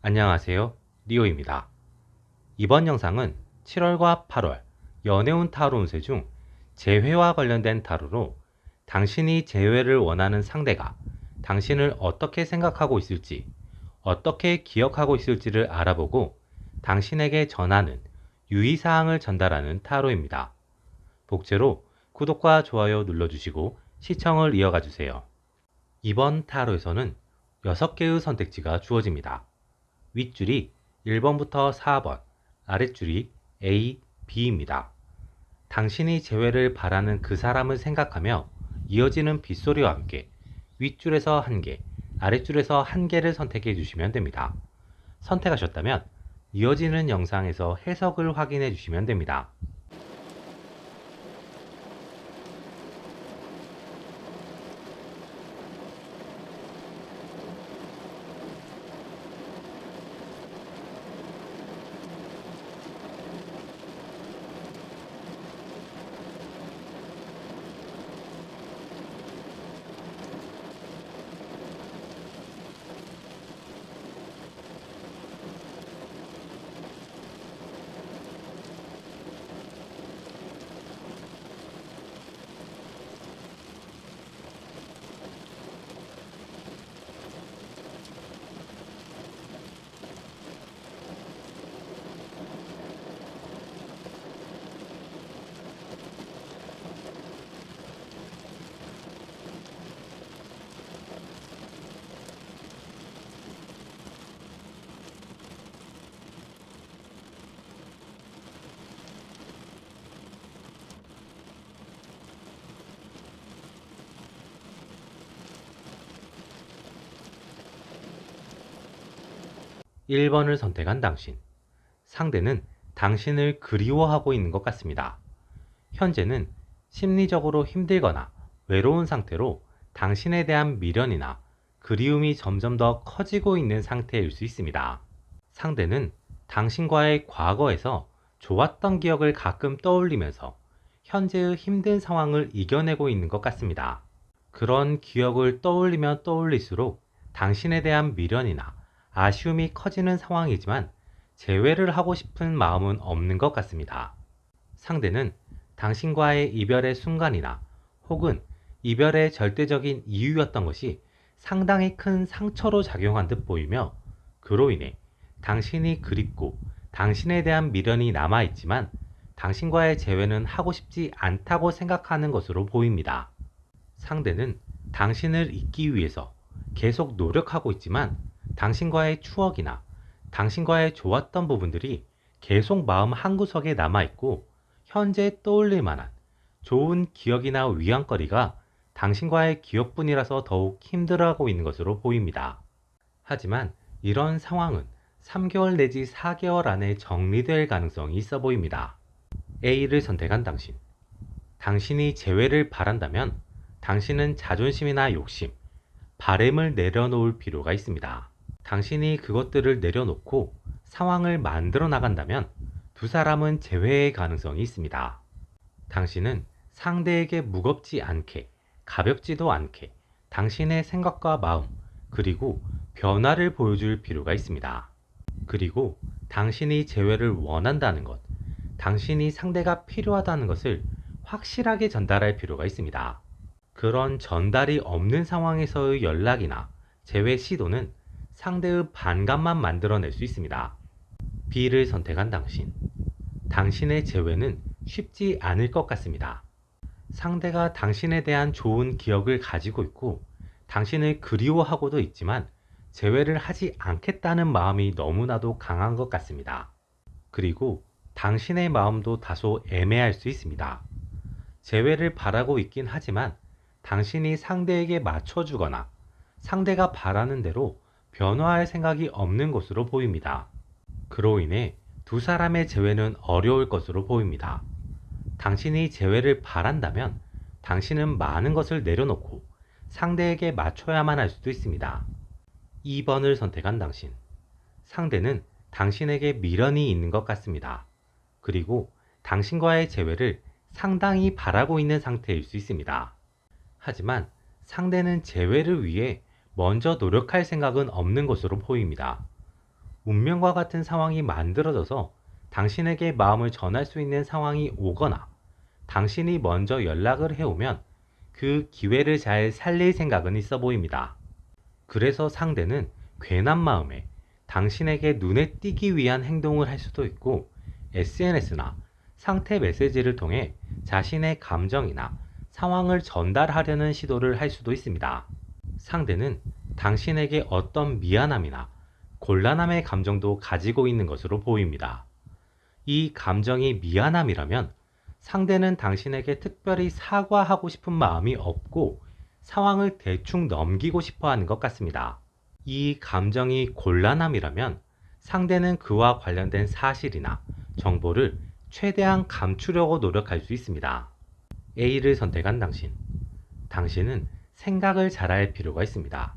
안녕하세요. 리오입니다. 이번 영상은 7월과 8월 연애운 타로 운세 중 재회와 관련된 타로로 당신이 재회를 원하는 상대가 당신을 어떻게 생각하고 있을지, 어떻게 기억하고 있을지를 알아보고 당신에게 전하는 유의사항을 전달하는 타로입니다. 복제로 구독과 좋아요 눌러주시고 시청을 이어가 주세요. 이번 타로에서는 6개의 선택지가 주어집니다. 윗줄이 1번부터 4번, 아랫줄이 A, B입니다. 당신이 재회를 바라는 그 사람을 생각하며 이어지는 빗소리와 함께 윗줄에서 1개, 아랫줄에서 1개를 선택해 주시면 됩니다. 선택하셨다면 이어지는 영상에서 해석을 확인해 주시면 됩니다. 1번을 선택한 당신. 상대는 당신을 그리워하고 있는 것 같습니다. 현재는 심리적으로 힘들거나 외로운 상태로 당신에 대한 미련이나 그리움이 점점 더 커지고 있는 상태일 수 있습니다. 상대는 당신과의 과거에서 좋았던 기억을 가끔 떠올리면서 현재의 힘든 상황을 이겨내고 있는 것 같습니다. 그런 기억을 떠올리면 떠올릴수록 당신에 대한 미련이나 아쉬움이 커지는 상황이지만 재회를 하고 싶은 마음은 없는 것 같습니다. 상대는 당신과의 이별의 순간이나 혹은 이별의 절대적인 이유였던 것이 상당히 큰 상처로 작용한 듯 보이며 그로 인해 당신이 그립고 당신에 대한 미련이 남아있지만 당신과의 재회는 하고 싶지 않다고 생각하는 것으로 보입니다. 상대는 당신을 잊기 위해서 계속 노력하고 있지만 당신과의 추억이나 당신과의 좋았던 부분들이 계속 마음 한구석에 남아있고 현재 떠올릴 만한 좋은 기억이나 위안거리가 당신과의 기억뿐이라서 더욱 힘들어하고 있는 것으로 보입니다. 하지만 이런 상황은 3개월 내지 4개월 안에 정리될 가능성이 있어 보입니다. A를 선택한 당신. 당신이 재회를 바란다면 당신은 자존심이나 욕심, 바램을 내려놓을 필요가 있습니다. 당신이 그것들을 내려놓고 상황을 만들어 나간다면 두 사람은 재회의 가능성이 있습니다. 당신은 상대에게 무겁지 않게, 가볍지도 않게 당신의 생각과 마음, 그리고 변화를 보여줄 필요가 있습니다. 그리고 당신이 재회를 원한다는 것, 당신이 상대가 필요하다는 것을 확실하게 전달할 필요가 있습니다. 그런 전달이 없는 상황에서의 연락이나 재회 시도는 상대의 반감만 만들어낼 수 있습니다. B를 선택한 당신. 당신의 재회는 쉽지 않을 것 같습니다. 상대가 당신에 대한 좋은 기억을 가지고 있고 당신을 그리워하고도 있지만 재회를 하지 않겠다는 마음이 너무나도 강한 것 같습니다. 그리고 당신의 마음도 다소 애매할 수 있습니다. 재회를 바라고 있긴 하지만 당신이 상대에게 맞춰주거나 상대가 바라는 대로 변화할 생각이 없는 것으로 보입니다. 그로 인해 두 사람의 재회는 어려울 것으로 보입니다. 당신이 재회를 바란다면 당신은 많은 것을 내려놓고 상대에게 맞춰야만 할 수도 있습니다. 2번을 선택한 당신. 상대는 당신에게 미련이 있는 것 같습니다. 그리고 당신과의 재회를 상당히 바라고 있는 상태일 수 있습니다. 하지만 상대는 재회를 위해 먼저 노력할 생각은 없는 것으로 보입니다. 운명과 같은 상황이 만들어져서 당신에게 마음을 전할 수 있는 상황이 오거나 당신이 먼저 연락을 해오면 그 기회를 잘 살릴 생각은 있어 보입니다. 그래서 상대는 괜한 마음에 당신에게 눈에 띄기 위한 행동을 할 수도 있고 SNS나 상태 메시지를 통해 자신의 감정이나 상황을 전달하려는 시도를 할 수도 있습니다. 상대는 당신에게 어떤 미안함이나 곤란함의 감정도 가지고 있는 것으로 보입니다. 이 감정이 미안함이라면 상대는 당신에게 특별히 사과하고 싶은 마음이 없고 상황을 대충 넘기고 싶어 하는 것 같습니다. 이 감정이 곤란함이라면 상대는 그와 관련된 사실이나 정보를 최대한 감추려고 노력할 수 있습니다. A를 선택한 당신. 당신은 생각을 잘할 필요가 있습니다.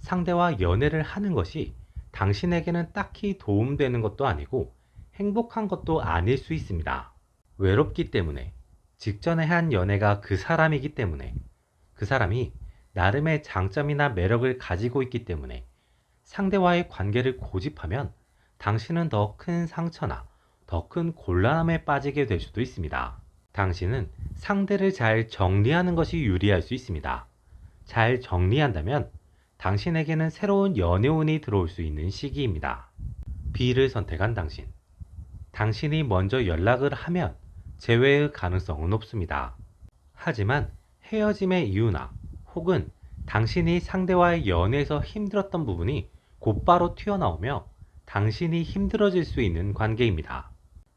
상대와 연애를 하는 것이 당신에게는 딱히 도움되는 것도 아니고 행복한 것도 아닐 수 있습니다. 외롭기 때문에, 직전에 한 연애가 그 사람이기 때문에, 그 사람이 나름의 장점이나 매력을 가지고 있기 때문에 상대와의 관계를 고집하면 당신은 더 큰 상처나 더 큰 곤란함에 빠지게 될 수도 있습니다. 당신은 상대를 잘 정리하는 것이 유리할 수 있습니다. 잘 정리한다면 당신에게는 새로운 연애운이 들어올 수 있는 시기입니다. B를 선택한 당신. 당신이 먼저 연락을 하면 재회의 가능성은 높습니다. 하지만 헤어짐의 이유나 혹은 당신이 상대와의 연애에서 힘들었던 부분이 곧바로 튀어나오며 당신이 힘들어질 수 있는 관계입니다.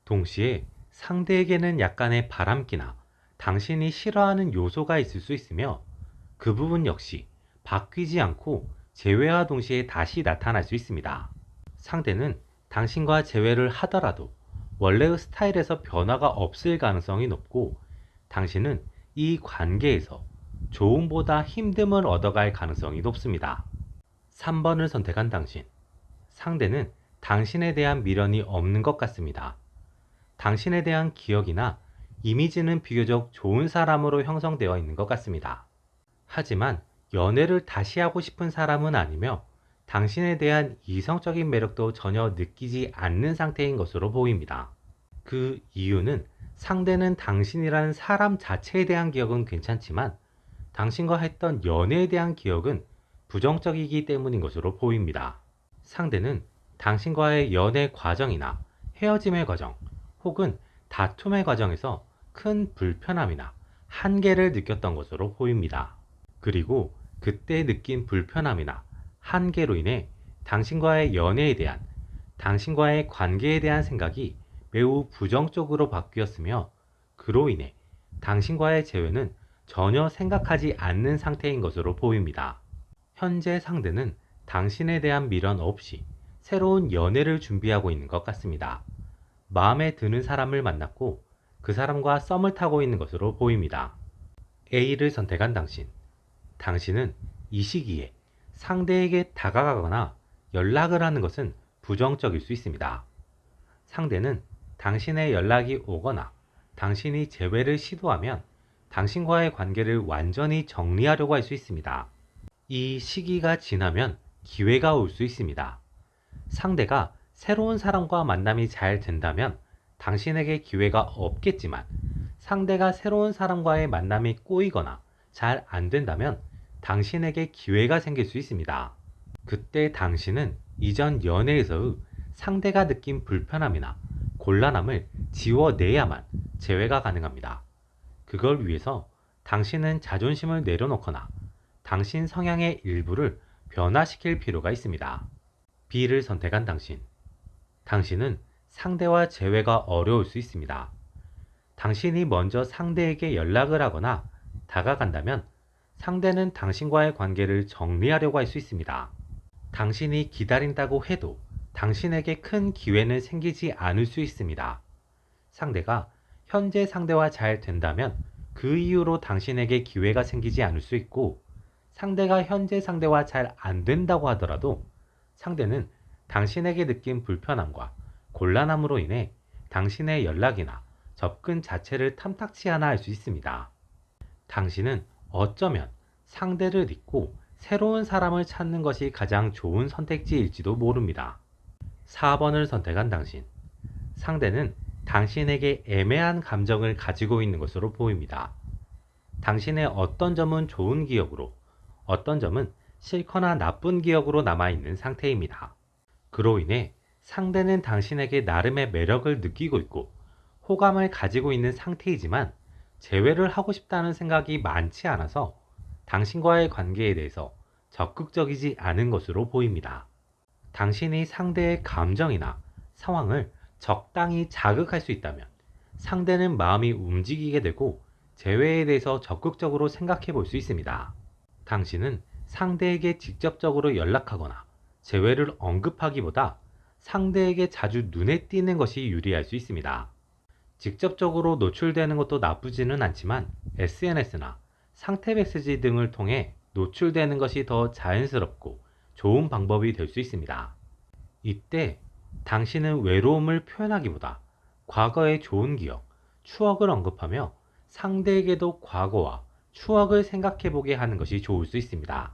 동시에 상대에게는 약간의 바람기나 당신이 싫어하는 요소가 있을 수 있으며 그 부분 역시 바뀌지 않고 재회와 동시에 다시 나타날 수 있습니다. 상대는 당신과 재회를 하더라도 원래의 스타일에서 변화가 없을 가능성이 높고 당신은 이 관계에서 좋음보다 힘듦을 얻어갈 가능성이 높습니다. 3번을 선택한 당신. 상대는 당신에 대한 미련이 없는 것 같습니다. 당신에 대한 기억이나 이미지는 비교적 좋은 사람으로 형성되어 있는 것 같습니다. 하지만 연애를 다시 하고 싶은 사람은 아니며 당신에 대한 이성적인 매력도 전혀 느끼지 않는 상태인 것으로 보입니다. 그 이유는 상대는 당신이라는 사람 자체에 대한 기억은 괜찮지만 당신과 했던 연애에 대한 기억은 부정적이기 때문인 것으로 보입니다. 상대는 당신과의 연애 과정이나 헤어짐의 과정 혹은 다툼의 과정에서 큰 불편함이나 한계를 느꼈던 것으로 보입니다. 그리고 그때 느낀 불편함이나 한계로 인해 당신과의 연애에 대한, 당신과의 관계에 대한 생각이 매우 부정적으로 바뀌었으며 그로 인해 당신과의 재회는 전혀 생각하지 않는 상태인 것으로 보입니다. 현재 상대는 당신에 대한 미련 없이 새로운 연애를 준비하고 있는 것 같습니다. 마음에 드는 사람을 만났고 그 사람과 썸을 타고 있는 것으로 보입니다. A를 선택한 당신. 당신은 이 시기에 상대에게 다가가거나 연락을 하는 것은 부정적일 수 있습니다. 상대는 당신의 연락이 오거나 당신이 재회를 시도하면 당신과의 관계를 완전히 정리하려고 할 수 있습니다. 이 시기가 지나면 기회가 올 수 있습니다. 상대가 새로운 사람과 만남이 잘 된다면 당신에게 기회가 없겠지만 상대가 새로운 사람과의 만남이 꼬이거나 잘 안 된다면 당신에게 기회가 생길 수 있습니다. 그때 당신은 이전 연애에서의 상대가 느낀 불편함이나 곤란함을 지워내야만 재회가 가능합니다. 그걸 위해서 당신은 자존심을 내려놓거나 당신 성향의 일부를 변화시킬 필요가 있습니다. B를 선택한 당신. 당신은 상대와 재회가 어려울 수 있습니다. 당신이 먼저 상대에게 연락을 하거나 다가간다면 상대는 당신과의 관계를 정리하려고 할 수 있습니다. 당신이 기다린다고 해도 당신에게 큰 기회는 생기지 않을 수 있습니다. 상대가 현재 상대와 잘 된다면 그 이후로 당신에게 기회가 생기지 않을 수 있고 상대가 현재 상대와 잘 안 된다고 하더라도 상대는 당신에게 느낀 불편함과 곤란함으로 인해 당신의 연락이나 접근 자체를 탐탁치 않아 할 수 있습니다. 당신은 어쩌면 상대를 잊고 새로운 사람을 찾는 것이 가장 좋은 선택지일지도 모릅니다. 4번을 선택한 당신. 상대는 당신에게 애매한 감정을 가지고 있는 것으로 보입니다. 당신의 어떤 점은 좋은 기억으로, 어떤 점은 싫거나 나쁜 기억으로 남아있는 상태입니다. 그로 인해 상대는 당신에게 나름의 매력을 느끼고 있고 호감을 가지고 있는 상태이지만 재회를 하고 싶다는 생각이 많지 않아서 당신과의 관계에 대해서 적극적이지 않은 것으로 보입니다. 당신이 상대의 감정이나 상황을 적당히 자극할 수 있다면 상대는 마음이 움직이게 되고 재회에 대해서 적극적으로 생각해 볼 수 있습니다. 당신은 상대에게 직접적으로 연락하거나 재회를 언급하기보다 상대에게 자주 눈에 띄는 것이 유리할 수 있습니다. 직접적으로 노출되는 것도 나쁘지는 않지만 SNS나 상태 메시지 등을 통해 노출되는 것이 더 자연스럽고 좋은 방법이 될 수 있습니다. 이때 당신은 외로움을 표현하기보다 과거의 좋은 기억, 추억을 언급하며 상대에게도 과거와 추억을 생각해 보게 하는 것이 좋을 수 있습니다.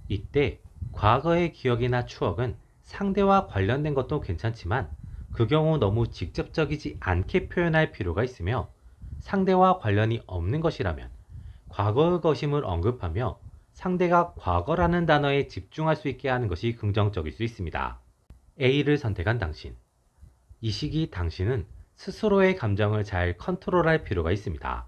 이때 과거의 기억이나 추억은 상대와 관련된 것도 괜찮지만 그 경우 너무 직접적이지 않게 표현할 필요가 있으며 상대와 관련이 없는 것이라면 과거의 것임을 언급하며 상대가 과거라는 단어에 집중할 수 있게 하는 것이 긍정적일 수 있습니다. A를 선택한 당신. 이 시기 당신은 스스로의 감정을 잘 컨트롤할 필요가 있습니다.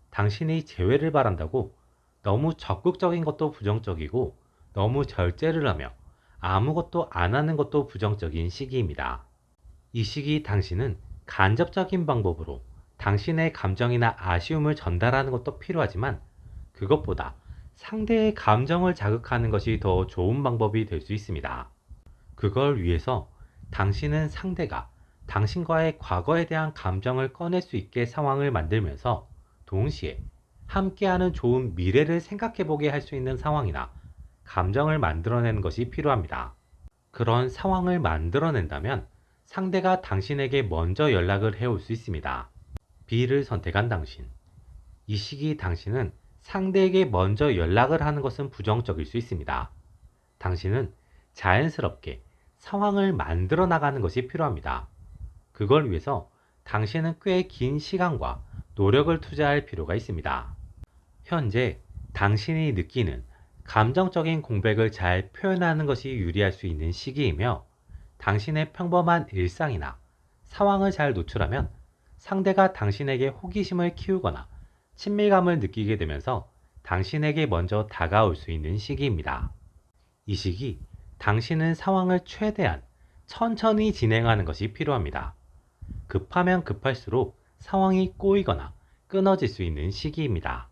당신이 재회를 바란다고 너무 적극적인 것도 부정적이고 너무 절제를 하며 아무것도 안 하는 것도 부정적인 시기입니다. 이 시기 당신은 간접적인 방법으로 당신의 감정이나 아쉬움을 전달하는 것도 필요하지만 그것보다 상대의 감정을 자극하는 것이 더 좋은 방법이 될 수 있습니다. 그걸 위해서 당신은 상대가 당신과의 과거에 대한 감정을 꺼낼 수 있게 상황을 만들면서 동시에 함께하는 좋은 미래를 생각해보게 할 수 있는 상황이나 감정을 만들어내는 것이 필요합니다. 그런 상황을 만들어낸다면 상대가 당신에게 먼저 연락을 해올 수 있습니다. B를 선택한 당신. 이 시기 당신은 상대에게 먼저 연락을 하는 것은 부정적일 수 있습니다. 당신은 자연스럽게 상황을 만들어 나가는 것이 필요합니다. 그걸 위해서 당신은 꽤 긴 시간과 노력을 투자할 필요가 있습니다. 현재 당신이 느끼는 감정적인 공백을 잘 표현하는 것이 유리할 수 있는 시기이며 당신의 평범한 일상이나 상황을 잘 노출하면 상대가 당신에게 호기심을 키우거나 친밀감을 느끼게 되면서 당신에게 먼저 다가올 수 있는 시기입니다. 이 시기 당신은 상황을 최대한 천천히 진행하는 것이 필요합니다. 급하면 급할수록 상황이 꼬이거나 끊어질 수 있는 시기입니다.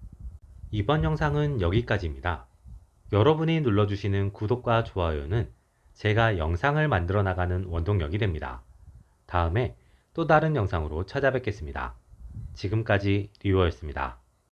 이번 영상은 여기까지입니다. 여러분이 눌러주시는 구독과 좋아요는 제가 영상을 만들어 나가는 원동력이 됩니다. 다음에 또 다른 영상으로 찾아뵙겠습니다. 지금까지 리오였습니다.